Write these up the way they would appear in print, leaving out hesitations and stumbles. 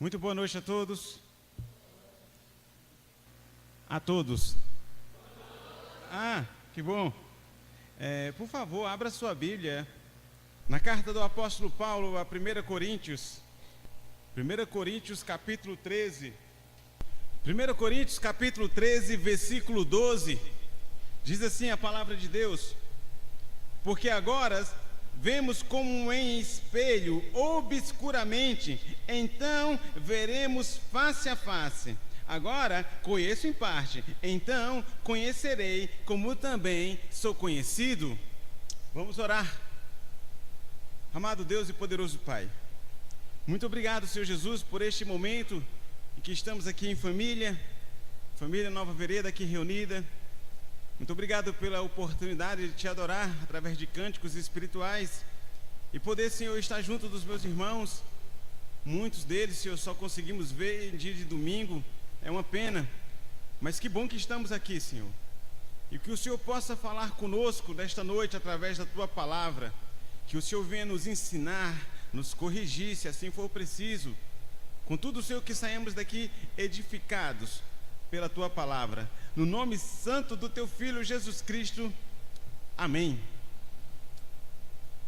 Muito boa noite a todos. A todos. Que bom. Por favor, abra sua Bíblia na carta do apóstolo Paulo a 1 Coríntios. 1 Coríntios capítulo 13. 1 Coríntios capítulo 13, versículo 12. Diz assim a palavra de Deus: porque agora vemos como em espelho, obscuramente, então veremos face a face. Agora conheço em parte, então conhecerei como também sou conhecido. Vamos orar. Amado Deus e poderoso Pai, muito obrigado, Senhor Jesus, por este momento em que estamos aqui em família Nova Vereda aqui reunida. Muito obrigado pela oportunidade de te adorar através de cânticos espirituais e poder, Senhor, estar junto dos meus irmãos. Muitos deles, Senhor, só conseguimos ver em dia de domingo. É uma pena, mas que bom que estamos aqui, Senhor. E que o Senhor possa falar conosco nesta noite através da Tua palavra. Que o Senhor venha nos ensinar, nos corrigir, se assim for preciso. Contudo, Senhor, que saímos daqui edificados pela Tua palavra. No nome santo do Teu Filho Jesus Cristo. Amém.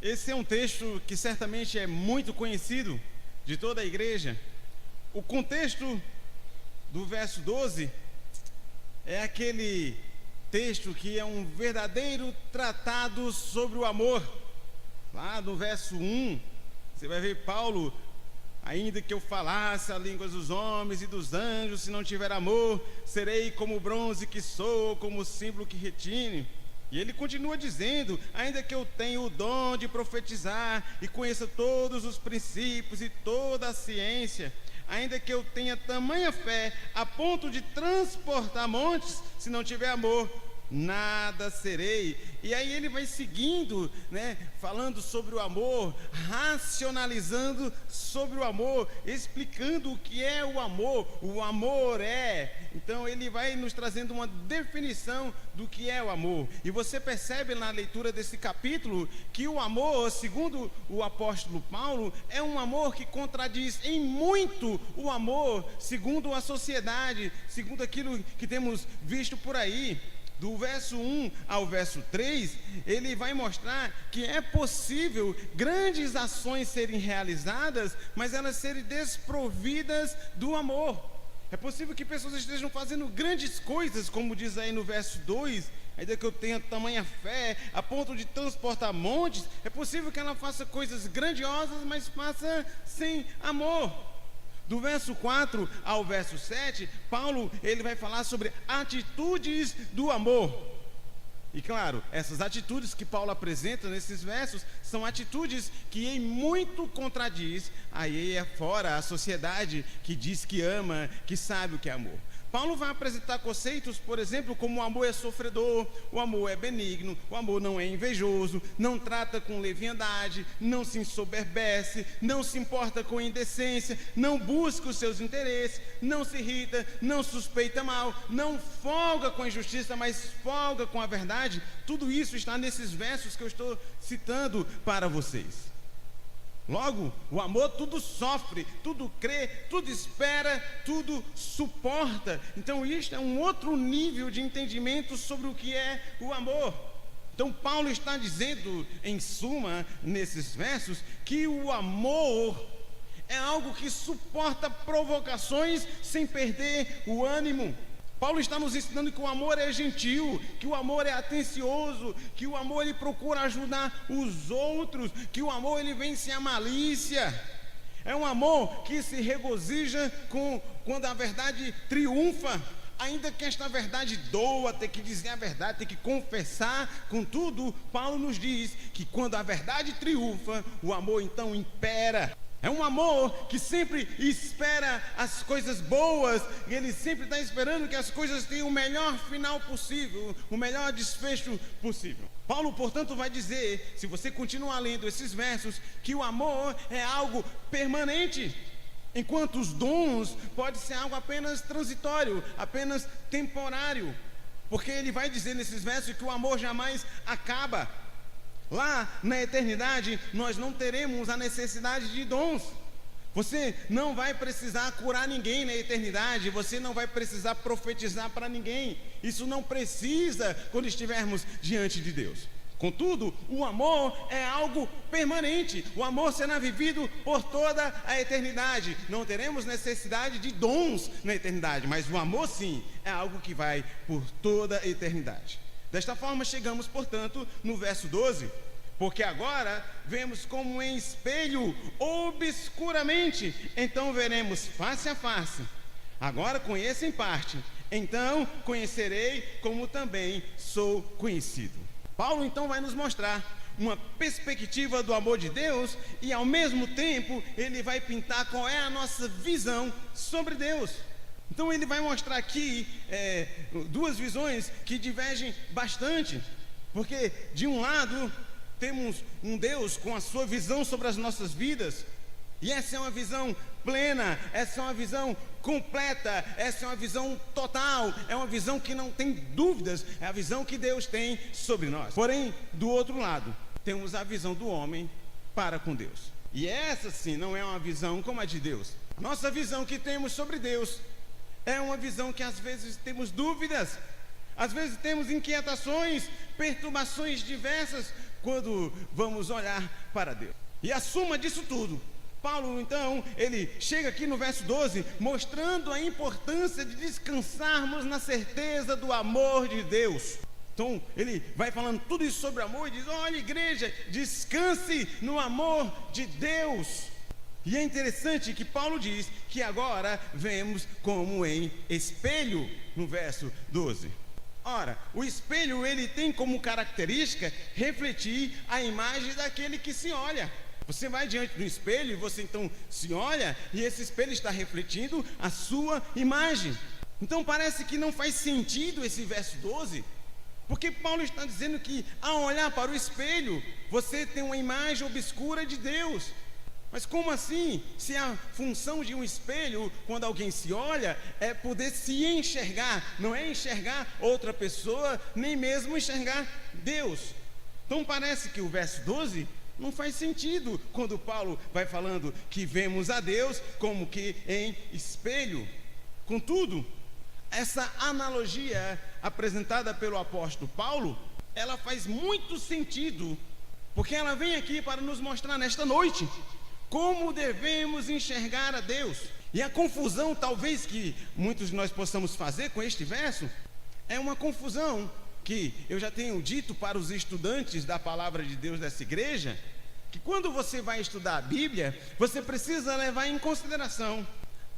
Esse é um texto que certamente é muito conhecido de toda a igreja. O contexto do verso 12 é aquele texto que é um verdadeiro tratado sobre o amor. Lá no verso 1, você vai ver Paulo: ainda que eu falasse a língua dos homens e dos anjos, se não tiver amor, serei como o bronze que sou, como o símbolo que retine. E ele continua dizendo: ainda que eu tenha o dom de profetizar e conheça todos os princípios e toda a ciência, ainda que eu tenha tamanha fé a ponto de transportar montes, se não tiver amor, nada serei. E aí ele vai seguindo, falando sobre o amor, racionalizando sobre o amor, explicando o que é o amor. O amor então ele vai nos trazendo uma definição do que é o amor. E você percebe na leitura desse capítulo que o amor, segundo o apóstolo Paulo, é um amor que contradiz em muito o amor segundo a sociedade, segundo aquilo que temos visto por aí. Do verso 1 ao verso 3, ele vai mostrar que é possível grandes ações serem realizadas, mas elas serem desprovidas do amor. É possível que pessoas estejam fazendo grandes coisas, como diz aí no verso 2, ainda que eu tenha tamanha fé a ponto de transportar montes. É possível que ela faça coisas grandiosas, mas faça sem amor. Do verso 4 ao verso 7, Paulo ele vai falar sobre atitudes do amor. E claro, essas atitudes que Paulo apresenta nesses versos são atitudes que em muito contradiz aí fora a sociedade que diz que ama, que sabe o que é amor. Paulo vai apresentar conceitos, por exemplo, como o amor é sofredor, o amor é benigno, o amor não é invejoso, não trata com leviandade, não se ensoberbece, não se importa com indecência, não busca os seus interesses, não se irrita, não suspeita mal, não folga com a injustiça, mas folga com a verdade. Tudo isso está nesses versos que eu estou citando para vocês. Logo, o amor tudo sofre, tudo crê, tudo espera, tudo suporta. Então isto é um outro nível de entendimento sobre o que é o amor. Então Paulo está dizendo, em suma, nesses versos, que o amor é algo que suporta provocações sem perder o ânimo. Paulo está nos ensinando que o amor é gentil, que o amor é atencioso, que o amor ele procura ajudar os outros, que o amor ele vence a malícia. É um amor que se regozija quando a verdade triunfa, ainda que esta verdade doa, ter que dizer a verdade, ter que confessar. Contudo, Paulo nos diz que quando a verdade triunfa, o amor então impera. É um amor que sempre espera as coisas boas, e ele sempre está esperando que as coisas tenham o melhor final possível, o melhor desfecho possível. Paulo, portanto, vai dizer, se você continuar lendo esses versos, que o amor é algo permanente, enquanto os dons podem ser algo apenas transitório, apenas temporário, porque ele vai dizer nesses versos que o amor jamais acaba. Lá na eternidade nós não teremos a necessidade de dons. Você não vai precisar curar ninguém na eternidade, você não vai precisar profetizar para ninguém. Isso não precisa quando estivermos diante de Deus. Contudo, o amor é algo permanente. O amor será vivido por toda a eternidade. Não teremos necessidade de dons na eternidade, mas o amor sim é algo que vai por toda a eternidade. Desta forma chegamos, portanto, no verso 12. Porque agora vemos como em espelho obscuramente, então veremos face a face. Agora conheço em parte, então conhecerei como também sou conhecido. Paulo então vai nos mostrar uma perspectiva do amor de Deus e ao mesmo tempo ele vai pintar qual é a nossa visão sobre Deus. Então ele vai mostrar aqui duas visões que divergem bastante, porque de um lado temos um Deus com a sua visão sobre as nossas vidas, e essa é uma visão plena, essa é uma visão completa, essa é uma visão total, é uma visão que não tem dúvidas, é a visão que Deus tem sobre nós. Porém, do outro lado, temos a visão do homem para com Deus, e essa sim não é uma visão como a de Deus. A nossa visão que temos sobre Deus é uma visão que às vezes temos dúvidas, às vezes temos inquietações, perturbações diversas, quando vamos olhar para Deus. E a suma disso tudo, Paulo então, ele chega aqui no verso 12, mostrando a importância de descansarmos na certeza do amor de Deus. Então, ele vai falando tudo isso sobre amor e diz: olha, igreja, descanse no amor de Deus. E é interessante que Paulo diz que agora vemos como em espelho, no verso 12. Ora, o espelho ele tem como característica refletir a imagem daquele que se olha. Você vai diante do espelho e você então se olha e esse espelho está refletindo a sua imagem. Então parece que não faz sentido esse verso 12, porque Paulo está dizendo que ao olhar para o espelho você tem uma imagem obscura de Deus. Mas como assim? Se a função de um espelho, quando alguém se olha, é poder se enxergar, não é enxergar outra pessoa, nem mesmo enxergar Deus. Então parece que o verso 12 não faz sentido quando Paulo vai falando que vemos a Deus como que em espelho. Contudo, essa analogia apresentada pelo apóstolo Paulo, ela faz muito sentido, porque ela vem aqui para nos mostrar nesta noite como devemos enxergar a Deus. E a confusão talvez que muitos de nós possamos fazer com este verso é uma confusão que eu já tenho dito para os estudantes da palavra de Deus dessa igreja, que quando você vai estudar a Bíblia, você precisa levar em consideração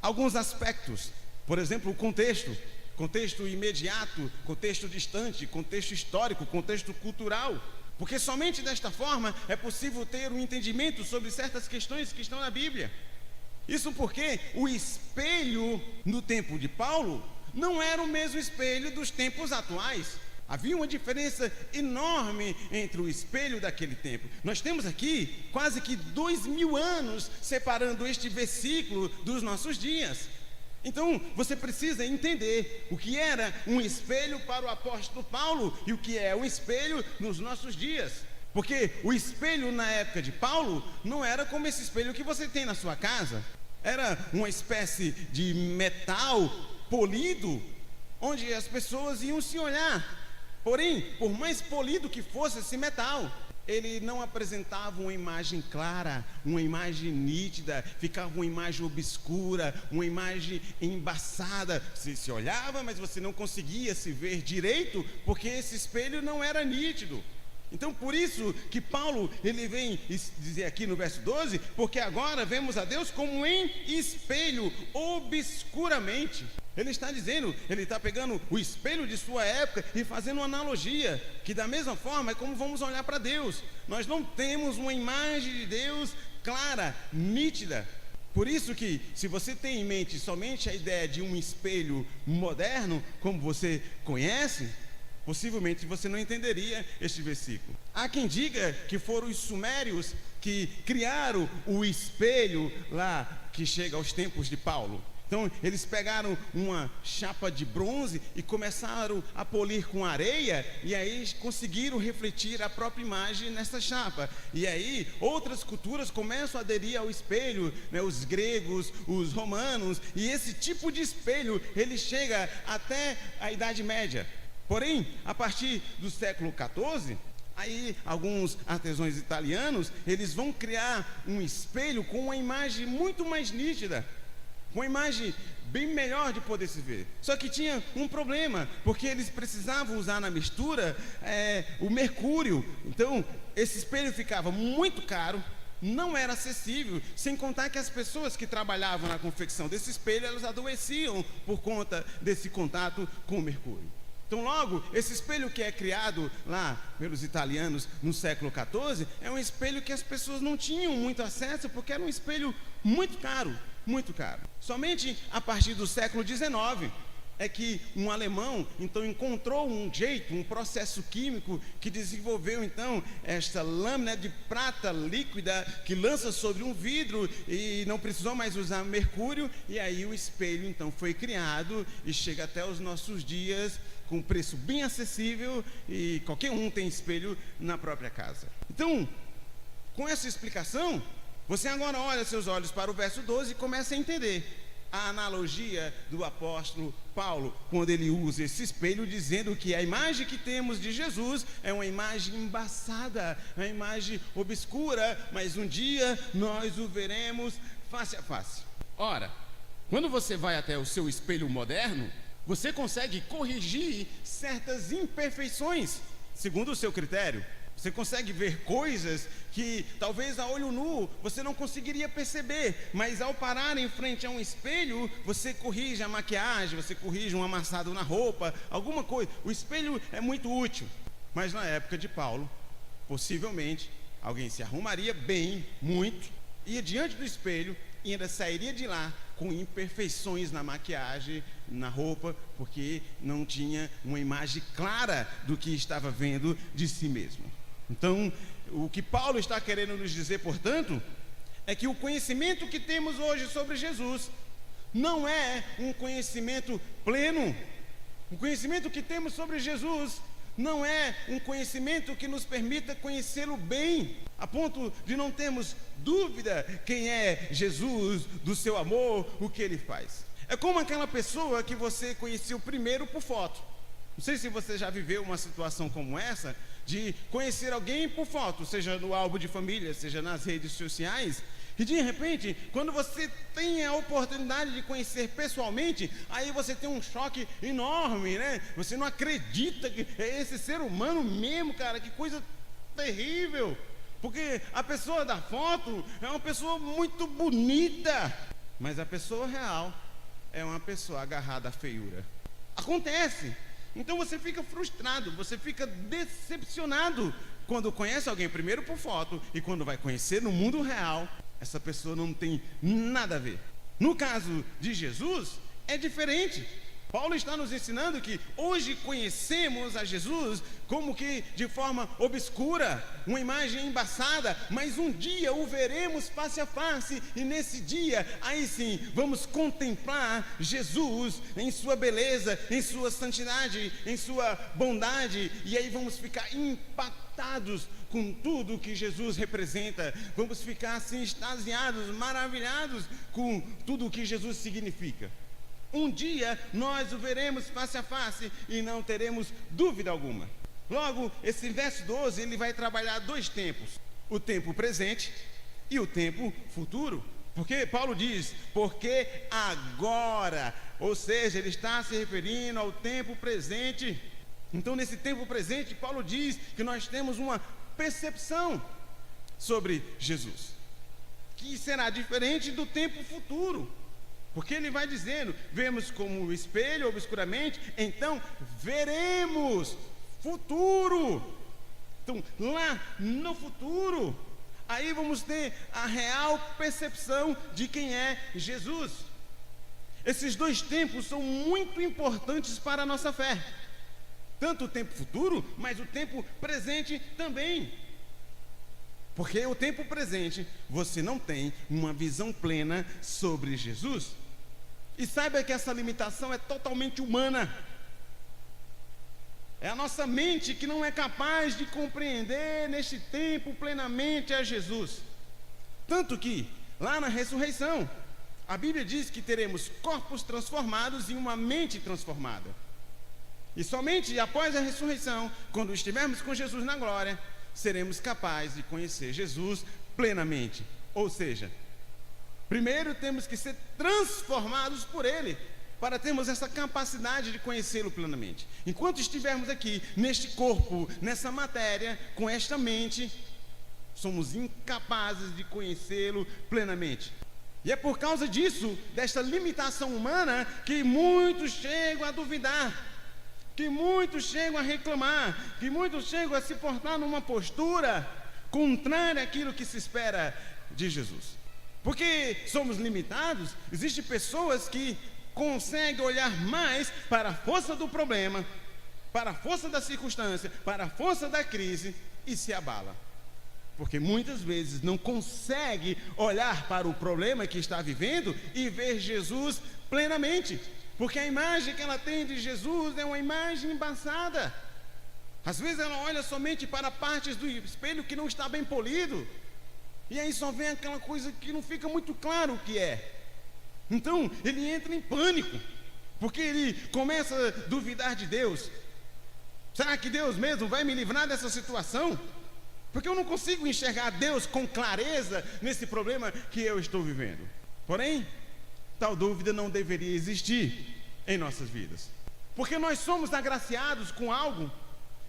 alguns aspectos. Por exemplo, o contexto imediato, contexto distante, contexto histórico, contexto cultural. Porque somente desta forma é possível ter um entendimento sobre certas questões que estão na Bíblia. Isso porque o espelho no tempo de Paulo não era o mesmo espelho dos tempos atuais. Havia uma diferença enorme entre o espelho daquele tempo. Nós temos aqui quase que 2000 anos separando este versículo dos nossos dias. Então, você precisa entender o que era um espelho para o apóstolo Paulo e o que é um espelho nos nossos dias. Porque o espelho na época de Paulo não era como esse espelho que você tem na sua casa. Era uma espécie de metal polido, onde as pessoas iam se olhar. Porém, por mais polido que fosse esse metal, ele não apresentava uma imagem clara, uma imagem nítida, ficava uma imagem obscura, uma imagem embaçada. Você se olhava, mas você não conseguia se ver direito, porque esse espelho não era nítido. Então por isso que Paulo ele vem dizer aqui no verso 12, porque agora vemos a Deus como em espelho, obscuramente. Ele está dizendo, ele está pegando o espelho de sua época e fazendo uma analogia, que da mesma forma é como vamos olhar para Deus. Nós não temos uma imagem de Deus clara, nítida. Por isso que, se você tem em mente somente a ideia de um espelho moderno, como você conhece, possivelmente você não entenderia este versículo. Há quem diga que foram os sumérios que criaram o espelho lá que chega aos tempos de Paulo. Então eles pegaram uma chapa de bronze e começaram a polir com areia, e aí conseguiram refletir a própria imagem nessa chapa. E aí outras culturas começam a aderir ao espelho, né? Os gregos, os romanos, e esse tipo de espelho ele chega até a Idade Média. Porém, a partir do século XIV, aí alguns artesãos italianos eles vão criar um espelho com uma imagem muito mais nítida, uma imagem bem melhor de poder se ver. Só que tinha um problema, porque eles precisavam usar na mistura o mercúrio. Então esse espelho ficava muito caro, não era acessível, sem contar que as pessoas que trabalhavam na confecção desse espelho, elas adoeciam por conta desse contato com o mercúrio. Então logo, esse espelho que é criado lá pelos italianos no século XIV, é um espelho que as pessoas não tinham muito acesso, porque era um espelho muito caro, muito caro. Somente a partir do século XIX é que um alemão então encontrou um jeito, um processo químico que desenvolveu então esta lâmina de prata líquida que lança sobre um vidro e não precisou mais usar mercúrio, e aí o espelho então foi criado e chega até os nossos dias com preço bem acessível, e qualquer um tem espelho na própria casa. Então, com essa explicação, você agora olha seus olhos para o verso 12 e começa a entender a analogia do apóstolo Paulo, quando ele usa esse espelho, dizendo que a imagem que temos de Jesus é uma imagem embaçada, uma imagem obscura, mas um dia nós o veremos face a face. Ora, quando você vai até o seu espelho moderno, você consegue corrigir certas imperfeições, segundo o seu critério. Você consegue ver coisas que talvez a olho nu você não conseguiria perceber, mas ao parar em frente a um espelho, você corrige a maquiagem, você corrige um amassado na roupa, alguma coisa. O espelho é muito útil, mas na época de Paulo, possivelmente, alguém se arrumaria bem, muito, ia diante do espelho e ainda sairia de lá com imperfeições na maquiagem, na roupa, porque não tinha uma imagem clara do que estava vendo de si mesmo. Então, o que Paulo está querendo nos dizer, portanto, é que o conhecimento que temos hoje sobre Jesus não é um conhecimento pleno. O conhecimento que temos sobre Jesus não é um conhecimento que nos permita conhecê-lo bem, a ponto de não termos dúvida quem é Jesus, do seu amor, o que ele faz. É como aquela pessoa que você conheceu primeiro por foto. Não sei se você já viveu uma situação como essa, de conhecer alguém por foto, seja no álbum de família, seja nas redes sociais, e de repente, quando você tem a oportunidade de conhecer pessoalmente, aí você tem um choque enorme, né? Você não acredita que é esse ser humano mesmo, cara, que coisa terrível. Porque a pessoa da foto é uma pessoa muito bonita, mas a pessoa real é uma pessoa agarrada à feiura. Acontece. Então você fica frustrado, você fica decepcionado quando conhece alguém primeiro por foto, e quando vai conhecer no mundo real, essa pessoa não tem nada a ver. No caso de Jesus, é diferente. Paulo está nos ensinando que hoje conhecemos a Jesus como que de forma obscura, uma imagem embaçada, mas um dia o veremos face a face, e nesse dia, aí sim, vamos contemplar Jesus em sua beleza, em sua santidade, em sua bondade, e aí vamos ficar impactados com tudo que Jesus representa, vamos ficar assim extasiados, maravilhados com tudo o que Jesus significa. Um dia nós o veremos face a face e não teremos dúvida alguma. Logo, esse verso 12, ele vai trabalhar dois tempos: o tempo presente e o tempo futuro. Porque Paulo diz, porque agora, ou seja, ele está se referindo ao tempo presente. Então, nesse tempo presente, Paulo diz que nós temos uma percepção sobre Jesus, que será diferente do tempo futuro. Porque ele vai dizendo, vemos como espelho obscuramente, então veremos futuro. Então lá no futuro, aí vamos ter a real percepção de quem é Jesus. Esses dois tempos são muito importantes para a nossa fé. Tanto o tempo futuro, mas o tempo presente também. Porque o tempo presente, você não tem uma visão plena sobre Jesus. E saiba que essa limitação é totalmente humana. É a nossa mente que não é capaz de compreender neste tempo plenamente a Jesus. Tanto que, lá na ressurreição, a Bíblia diz que teremos corpos transformados em uma mente transformada. E somente após a ressurreição, quando estivermos com Jesus na glória, seremos capazes de conhecer Jesus plenamente. Ou seja, primeiro temos que ser transformados por Ele, para termos essa capacidade de conhecê-lo plenamente. Enquanto estivermos aqui, neste corpo, nessa matéria, com esta mente, somos incapazes de conhecê-lo plenamente. E é por causa disso, desta limitação humana, que muitos chegam a duvidar, que muitos chegam a reclamar, que muitos chegam a se portar numa postura contrária àquilo que se espera de Jesus. Porque somos limitados, existem pessoas que conseguem olhar mais para a força do problema, para a força da circunstância, para a força da crise e se abala. Porque muitas vezes não consegue olhar para o problema que está vivendo e ver Jesus plenamente. Porque a imagem que ela tem de Jesus é uma imagem embaçada. Às vezes ela olha somente para partes do espelho que não está bem polido. E aí só vem aquela coisa que não fica muito claro o que é. Então ele entra em pânico, porque ele começa a duvidar de Deus. Será que Deus mesmo vai me livrar dessa situação? Porque eu não consigo enxergar Deus com clareza nesse problema que eu estou vivendo. Porém, tal dúvida não deveria existir em nossas vidas, porque nós somos agraciados com algo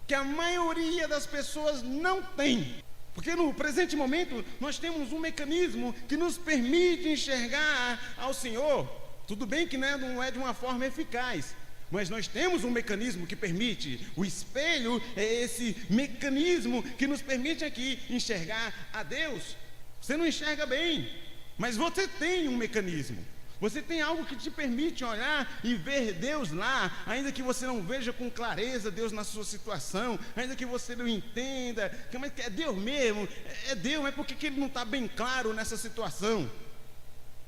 que a maioria das pessoas não tem. Porque no presente momento nós temos um mecanismo que nos permite enxergar ao Senhor. Tudo bem que não é de uma forma eficaz, mas nós temos um mecanismo que permite. O espelho é esse mecanismo que nos permite aqui enxergar a Deus. Você não enxerga bem, mas você tem um mecanismo. Você tem algo que te permite olhar e ver Deus lá, ainda que você não veja com clareza Deus na sua situação, ainda que você não entenda, mas é Deus mesmo, é Deus, mas por que Ele não está bem claro nessa situação?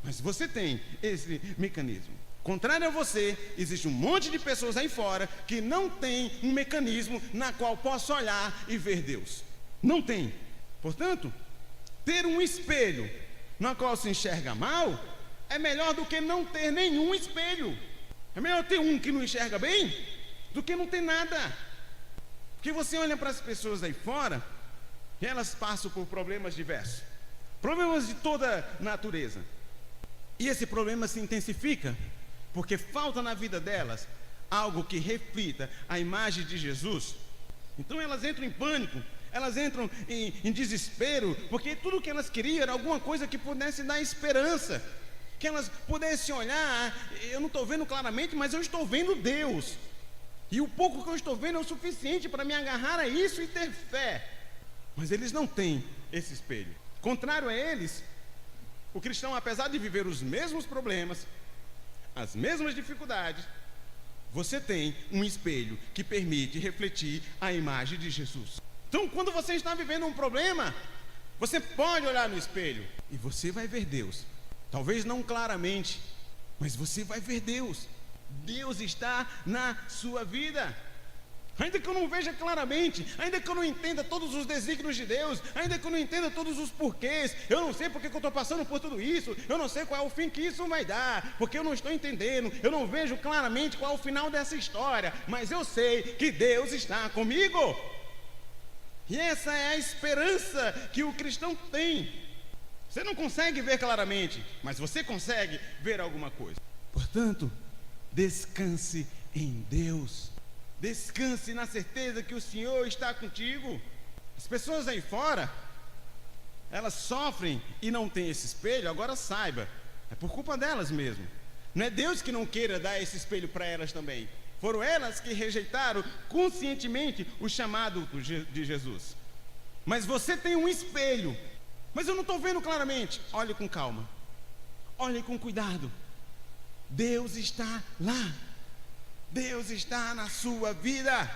Mas você tem esse mecanismo. Contrário a você, existe um monte de pessoas aí fora que não tem um mecanismo na qual possa olhar e ver Deus. Não tem. Portanto, ter um espelho na qual se enxerga mal é melhor do que não ter nenhum espelho. É melhor ter um que não enxerga bem do que não ter nada. Porque você olha para as pessoas aí fora e elas passam por problemas diversos, problemas de toda natureza. E esse problema se intensifica porque falta na vida delas algo que reflita a imagem de Jesus. Então elas entram em pânico, elas entram em desespero, porque tudo que elas queriam era alguma coisa que pudesse dar esperança, que elas pudessem olhar. Eu não estou vendo claramente, mas eu estou vendo Deus, e o pouco que eu estou vendo é o suficiente para me agarrar a isso e ter fé. Mas eles não têm esse espelho. Contrário a eles, o cristão, apesar de viver os mesmos problemas, as mesmas dificuldades, você tem um espelho que permite refletir a imagem de Jesus. Então, quando você está vivendo um problema, você pode olhar no espelho e você vai ver Deus. Talvez não claramente, mas você vai ver Deus. Deus está na sua vida. Ainda que eu não veja claramente, ainda que eu não entenda todos os desígnios de Deus, ainda que eu não entenda todos os porquês, eu não sei porque que eu estou passando por tudo isso, eu não sei qual é o fim que isso vai dar, porque eu não estou entendendo, eu não vejo claramente qual é o final dessa história, mas eu sei que Deus está comigo. E essa é a esperança que o cristão tem. Você não consegue ver claramente, mas você consegue ver alguma coisa. Portanto, descanse em Deus. Descanse na certeza que o Senhor está contigo. As pessoas aí fora, elas sofrem e não têm esse espelho. Agora saiba, é por culpa delas mesmo. Não é Deus que não queira dar esse espelho para elas também. Foram elas que rejeitaram conscientemente o chamado de Jesus. Mas você tem um espelho. Mas eu não estou vendo claramente. Olhe com calma, olhe com cuidado. Deus está lá. Deus está na sua vida.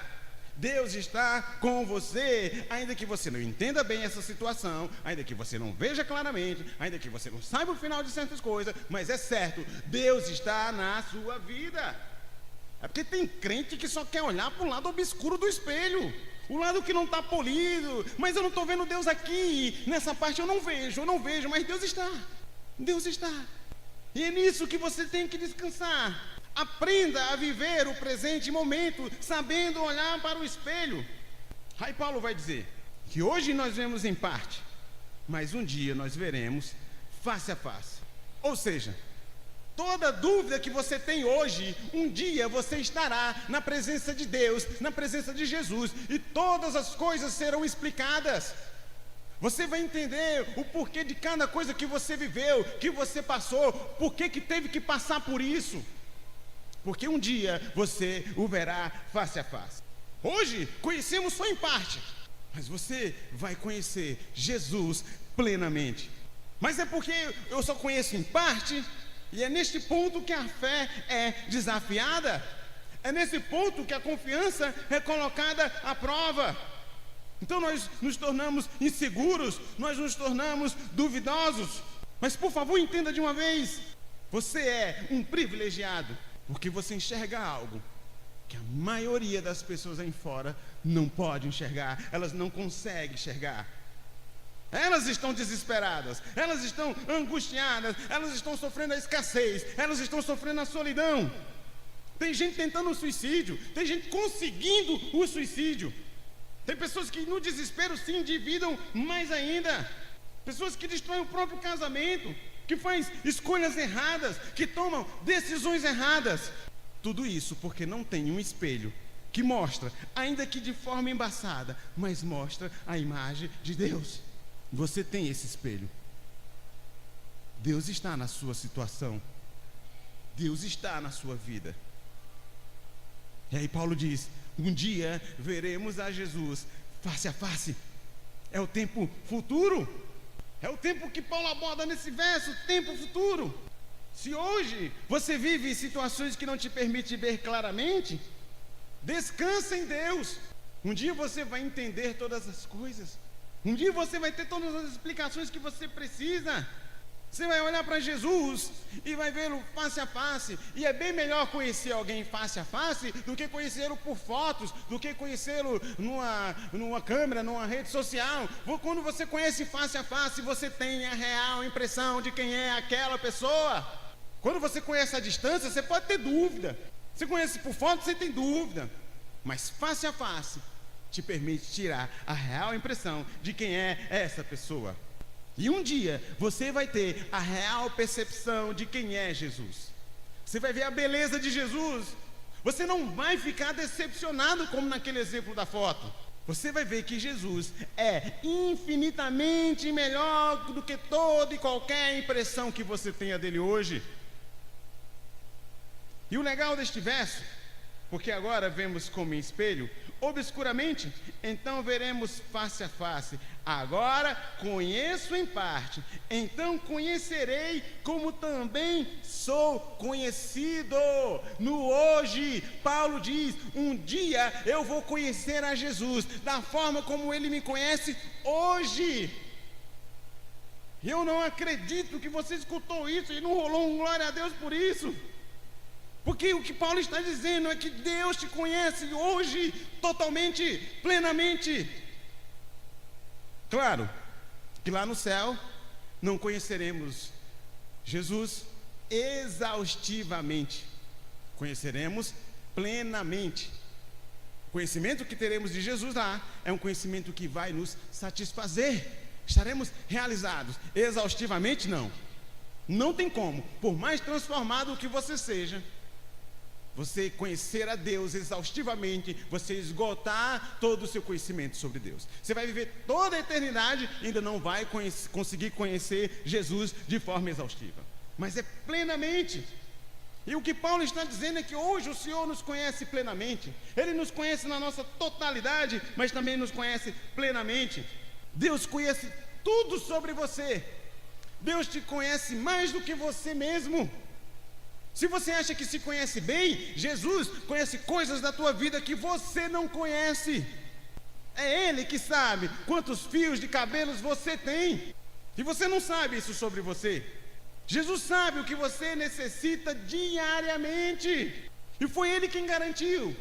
Deus está com você, ainda que você não entenda bem essa situação, ainda que você não veja claramente, ainda que você não saiba o final de certas coisas, mas é certo, Deus está na sua vida. É porque tem crente que só quer olhar para o lado obscuro do espelho, o lado que não está polido. Mas eu não estou vendo Deus aqui, nessa parte eu não vejo, mas Deus está. Deus está. E é nisso que você tem que descansar. Aprenda a viver o presente momento, sabendo olhar para o espelho. Aí Paulo vai dizer que hoje nós vemos em parte, mas um dia nós veremos face a face. Ou seja, toda dúvida que você tem hoje, um dia você estará na presença de Deus, na presença de Jesus, e todas as coisas serão explicadas. Você vai entender o porquê de cada coisa que você viveu, que você passou, por que teve que passar por isso. Porque um dia você o verá face a face. Hoje conhecemos só em parte, mas você vai conhecer Jesus plenamente. Mas é porque eu só conheço em parte, e é neste ponto que a fé é desafiada. É nesse ponto que a confiança é colocada à prova. Então nós nos tornamos inseguros, nós nos tornamos duvidosos. Mas por favor entenda de uma vez, você é um privilegiado, porque você enxerga algo que a maioria das pessoas aí fora não pode enxergar, elas não conseguem enxergar. Elas estão desesperadas, elas estão angustiadas, elas estão sofrendo a escassez, elas estão sofrendo a solidão. Tem gente tentando o suicídio, tem gente conseguindo o suicídio. Tem pessoas que no desespero se endividam mais ainda. Pessoas que destroem o próprio casamento, que faz escolhas erradas, que tomam decisões erradas. Tudo isso porque não tem um espelho que mostra, ainda que de forma embaçada, mas mostra a imagem de Deus. Você tem esse espelho. Deus está na sua situação. Deus está na sua vida. E aí Paulo diz, um dia veremos a Jesus face a face. É o tempo futuro. É o tempo que Paulo aborda nesse verso, tempo futuro. Se hoje você vive situações que não te permitem ver claramente, descansa em Deus. Um dia você vai entender todas as coisas. Um dia você vai ter todas as explicações que você precisa. Você vai olhar para Jesus e vai vê-lo face a face. E é bem melhor conhecer alguém face a face do que conhecê-lo por fotos, do que conhecê-lo numa câmera, numa rede social. Quando você conhece face a face, você tem a real impressão de quem é aquela pessoa. Quando você conhece à distância, você pode ter dúvida. Você conhece por foto, você tem dúvida. Mas face a face te permite tirar a real impressão de quem é essa pessoa. E um dia você vai ter a real percepção de quem é Jesus. Você vai ver a beleza de Jesus. Você não vai ficar decepcionado como naquele exemplo da foto. Você vai ver que Jesus é infinitamente melhor do que toda e qualquer impressão que você tenha dele hoje. E o legal deste verso, porque agora vemos como em espelho, obscuramente, então veremos face a face. Agora conheço em parte, então conhecerei como também sou conhecido. No hoje, Paulo diz, um dia eu vou conhecer a Jesus, da forma como ele me conhece hoje. Eu não acredito que você escutou isso e não rolou um glória a Deus por isso. Porque o que Paulo está dizendo é que Deus te conhece hoje, totalmente, plenamente. Claro, que lá no céu não conheceremos Jesus exaustivamente. Conheceremos plenamente. O conhecimento que teremos de Jesus lá é um conhecimento que vai nos satisfazer. Estaremos realizados. Exaustivamente, não. Não tem como, por mais transformado que você seja, você conhecer a Deus exaustivamente, você esgotar todo o seu conhecimento sobre Deus. Você vai viver toda a eternidade e ainda não vai conseguir conhecer Jesus de forma exaustiva. Mas é plenamente. E o que Paulo está dizendo é que hoje o Senhor nos conhece plenamente. Ele nos conhece na nossa totalidade, mas também nos conhece plenamente. Deus conhece tudo sobre você. Deus te conhece mais do que você mesmo. Se você acha que se conhece bem, Jesus conhece coisas da tua vida que você não conhece. É Ele que sabe quantos fios de cabelos você tem. E você não sabe isso sobre você. Jesus sabe o que você necessita diariamente. E foi Ele quem garantiu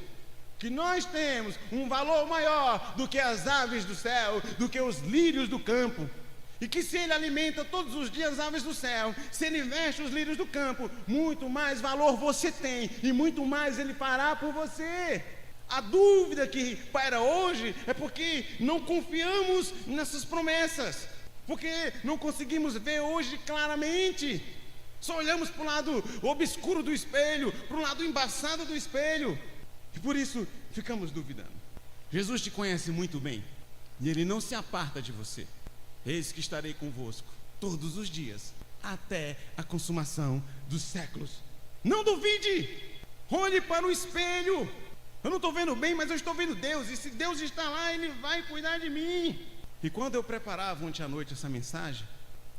que nós temos um valor maior do que as aves do céu, do que os lírios do campo. E que se Ele alimenta todos os dias as aves do céu, se Ele veste os lírios do campo, muito mais valor você tem e muito mais Ele fará por você. A dúvida que paira hoje é porque não confiamos nessas promessas, porque não conseguimos ver hoje claramente. Só olhamos para o lado obscuro do espelho, para o lado embaçado do espelho, e por isso ficamos duvidando. Jesus te conhece muito bem e Ele não se aparta de você. Eis que estarei convosco todos os dias, até a consumação dos séculos. Não duvide, olhe para o espelho. Eu não estou vendo bem, mas eu estou vendo Deus, e se Deus está lá, Ele vai cuidar de mim. E quando eu preparava ontem à noite essa mensagem,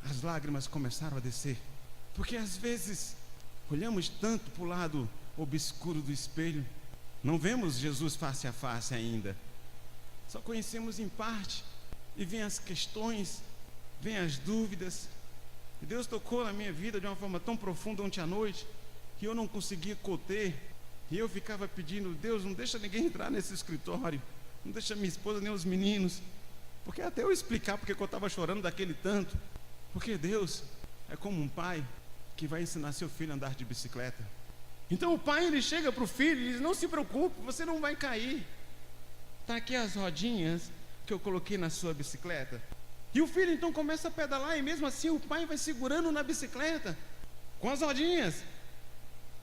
as lágrimas começaram a descer, porque às vezes olhamos tanto para o lado obscuro do espelho, não vemos Jesus face a face ainda, só conhecemos em parte. E vem as questões, vem as dúvidas. E Deus tocou na minha vida de uma forma tão profunda ontem à noite, que eu não conseguia conter. E eu ficava pedindo: Deus, não deixa ninguém entrar nesse escritório, não deixa minha esposa nem os meninos, porque até eu explicar porque eu estava chorando daquele tanto. Porque Deus é como um pai que vai ensinar seu filho a andar de bicicleta. Então o pai, ele chega para o filho e diz: não se preocupe, você não vai cair. Está aqui as rodinhas que eu coloquei na sua bicicleta. E o filho então começa a pedalar, e mesmo assim o pai vai segurando na bicicleta com as rodinhas.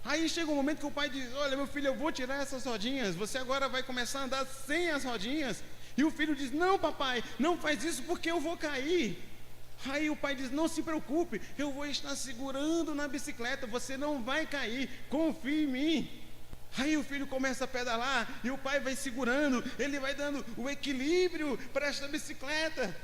Aí chega um momento que o pai diz: olha, meu filho, eu vou tirar essas rodinhas, você agora vai começar a andar sem as rodinhas. E o filho diz: não, papai, não faz isso porque eu vou cair. Aí o pai diz: não se preocupe, eu vou estar segurando na bicicleta, você não vai cair, confie em mim. Aí o filho começa a pedalar e o pai vai segurando, ele vai dando o equilíbrio para esta bicicleta.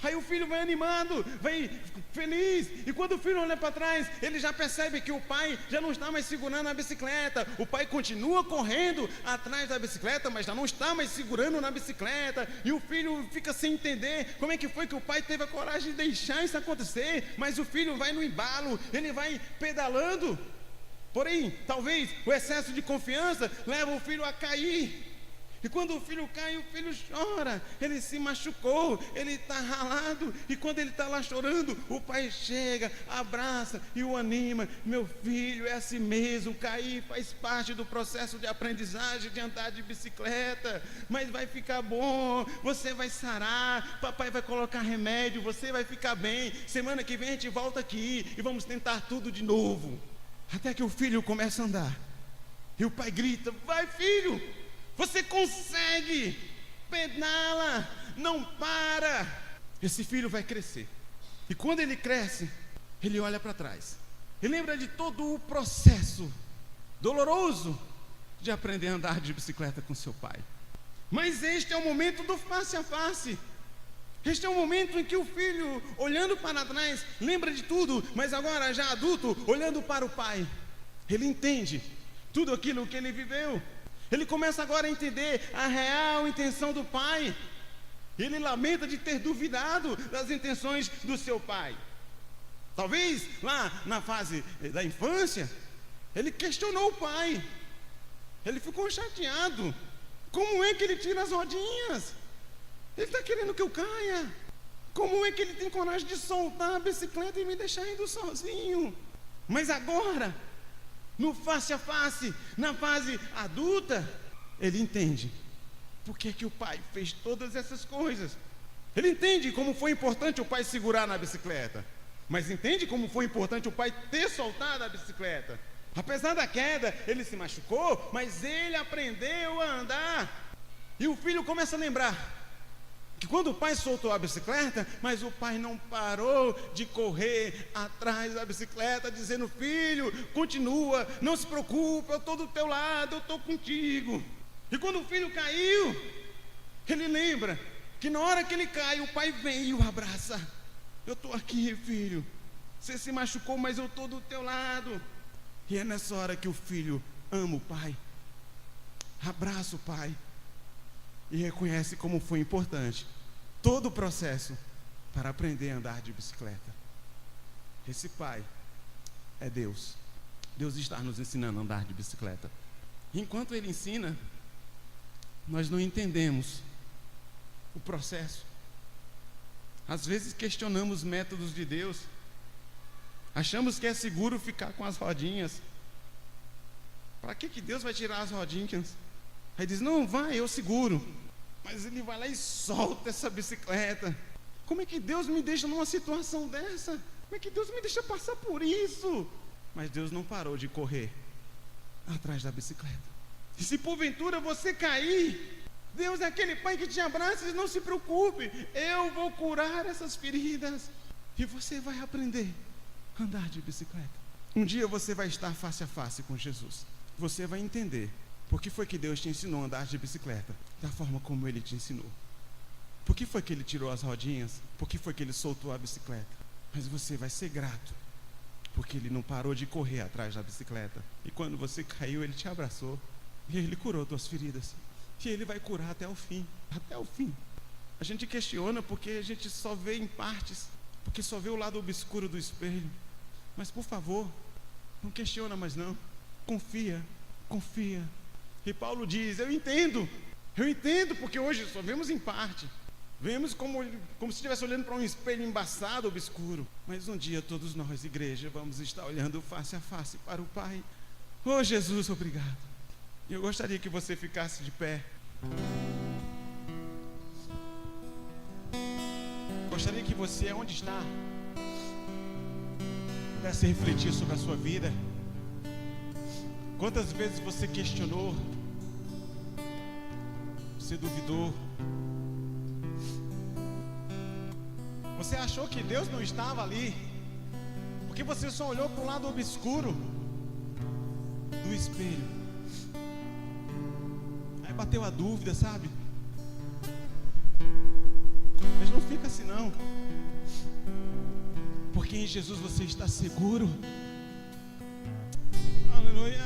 Aí o filho vai animado, vai feliz, e quando o filho olha para trás, ele já percebe que o pai já não está mais segurando a bicicleta. O pai continua correndo atrás da bicicleta, mas já não está mais segurando na bicicleta. E o filho fica sem entender como é que foi que o pai teve a coragem de deixar isso acontecer. Mas o filho vai no embalo, ele vai pedalando. Porém, talvez o excesso de confiança leva o filho a cair. E quando o filho cai, o filho chora. Ele se machucou, ele está ralado. E quando ele está lá chorando, o pai chega, abraça e o anima. Meu filho, é assim mesmo, cair faz parte do processo de aprendizagem de andar de bicicleta. Mas vai ficar bom, você vai sarar, papai vai colocar remédio, você vai ficar bem. Semana que vem a gente volta aqui e vamos tentar tudo de novo. Até que o filho começa a andar. E o pai grita: vai, filho! Você consegue, pedala, não para. Esse filho vai crescer. E quando ele cresce, ele olha para trás. Ele lembra de todo o processo doloroso de aprender a andar de bicicleta com seu pai. Mas este é o momento do face a face. Este é o momento em que o filho, olhando para trás, lembra de tudo, mas agora já adulto, olhando para o pai, ele entende tudo aquilo que ele viveu. Ele começa agora a entender a real intenção do pai. Ele lamenta de ter duvidado das intenções do seu pai. Talvez lá na fase da infância, ele questionou o pai. Ele ficou chateado. Como é que ele tira as rodinhas? Ele está querendo que eu caia. Como é que ele tem coragem de soltar a bicicleta e me deixar indo sozinho? Mas agora, no face a face, na fase adulta, ele entende por que o pai fez todas essas coisas. Ele entende como foi importante o pai segurar na bicicleta, mas entende como foi importante o pai ter soltado a bicicleta. Apesar da queda, ele se machucou, mas ele aprendeu a andar. E o filho começa a lembrar que quando o pai soltou a bicicleta, mas o pai não parou de correr atrás da bicicleta, dizendo: filho, continua, não se preocupe, eu estou do teu lado, eu estou contigo. E quando o filho caiu, ele lembra que na hora que ele cai, o pai vem e o abraça. Eu estou aqui, filho, você se machucou, mas eu estou do teu lado. E é nessa hora que o filho ama o pai, abraça o pai e reconhece como foi importante todo o processo para aprender a andar de bicicleta. Esse pai é Deus. Deus está nos ensinando a andar de bicicleta. Enquanto Ele ensina, nós não entendemos o processo. Às vezes questionamos métodos de Deus. Achamos que é seguro ficar com as rodinhas. Para que Deus vai tirar as rodinhas? Aí diz, não, vai, eu seguro. Mas Ele vai lá e solta essa bicicleta. Como é que Deus me deixa numa situação dessa? Como é que Deus me deixa passar por isso? Mas Deus não parou de correr atrás da bicicleta. E se porventura você cair, Deus é aquele pai que te abraça e diz, não se preocupe, eu vou curar essas feridas. E você vai aprender a andar de bicicleta. Um dia você vai estar face a face com Jesus. Você vai entender por que foi que Deus te ensinou a andar de bicicleta da forma como Ele te ensinou. Por que foi que Ele tirou as rodinhas? Por que foi que Ele soltou a bicicleta? Mas você vai ser grato, porque Ele não parou de correr atrás da bicicleta. E quando você caiu, Ele te abraçou. E Ele curou tuas feridas. E Ele vai curar até o fim. Até o fim. A gente questiona porque a gente só vê em partes, porque só vê o lado obscuro do espelho. Mas por favor, não questiona mais não. Confia, confia. E Paulo diz, eu entendo porque hoje só vemos em parte. Vemos como se estivesse olhando para um espelho embaçado, obscuro. Mas um dia todos nós, igreja, vamos estar olhando face a face para o Pai. Oh Jesus, obrigado. Eu gostaria que você ficasse de pé. Gostaria que você, onde está, pudesse refletir sobre a sua vida. Quantas vezes você questionou, você duvidou, você achou que Deus não estava ali, porque você só olhou para o lado obscuro do espelho. Aí bateu a dúvida, sabe? Mas não fica assim não, porque em Jesus você está seguro. Aleluia.